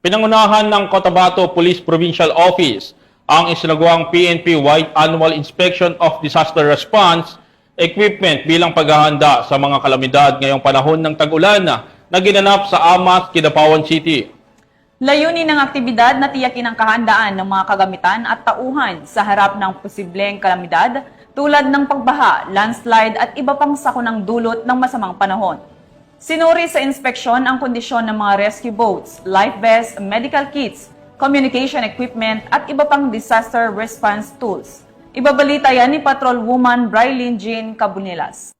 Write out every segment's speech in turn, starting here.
Pinangunahan ng Cotabato Police Provincial Office ang isinagawang PNP-wide Annual Inspection of Disaster Response Equipment bilang paghahanda sa mga kalamidad ngayong panahon ng tag-ulan na ginanap sa Amas, Kidapawan City. Layunin ng aktibidad na tiyakin ang kahandaan ng mga kagamitan at tauhan sa harap ng posibleng kalamidad tulad ng pagbaha, landslide at iba pang sakunang dulot ng masamang panahon. Sinuri sa inspeksyon ang kondisyon ng mga rescue boats, life vests, medical kits, communication equipment at iba pang disaster response tools. Ibabalita yan ni Patrolwoman Brylin Jean Cabunilas.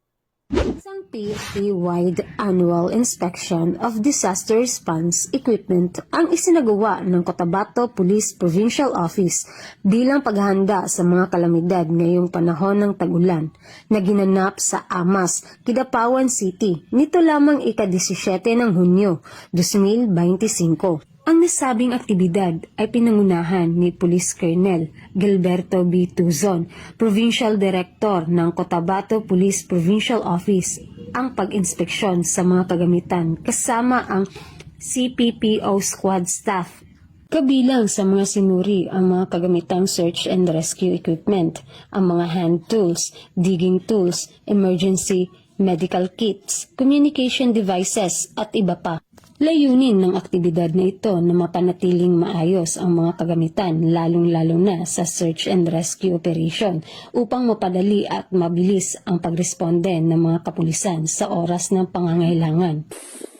Isang PNP-wide Annual Inspection of Disaster Response Equipment ang isinagawa ng Cotabato Police Provincial Office bilang paghahanda sa mga kalamidad ngayong panahon ng tag-ulan na ginanap sa Amas, Kidapawan City nito lamang ika-17 ng Hunyo 2025. Ang nasabing aktibidad ay pinangunahan ni Police Colonel Gilberto B. Tuzon, Provincial Director ng Cotabato Police Provincial Office, ang pag-inspeksyon sa mga kagamitan kasama ang CPPO squad staff. Kabilang sa mga sinuri ang mga kagamitang search and rescue equipment, ang mga hand tools, digging tools, emergency medical kits, communication devices at iba pa. Layunin ng aktibidad na ito na mapanatiling maayos ang mga kagamitan lalong-lalo na sa search and rescue operation upang mapadali at mabilis ang pagresponde ng mga kapulisan sa oras ng pangangailangan.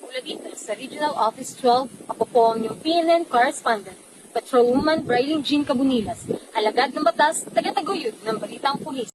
Mula dito sa Regional Office 12, ako po ang inyong PNN correspondent, Patrolwoman Brylin Jean Cabunilas, alagad ng batas, taga-taguyod ng Balitang Pulis.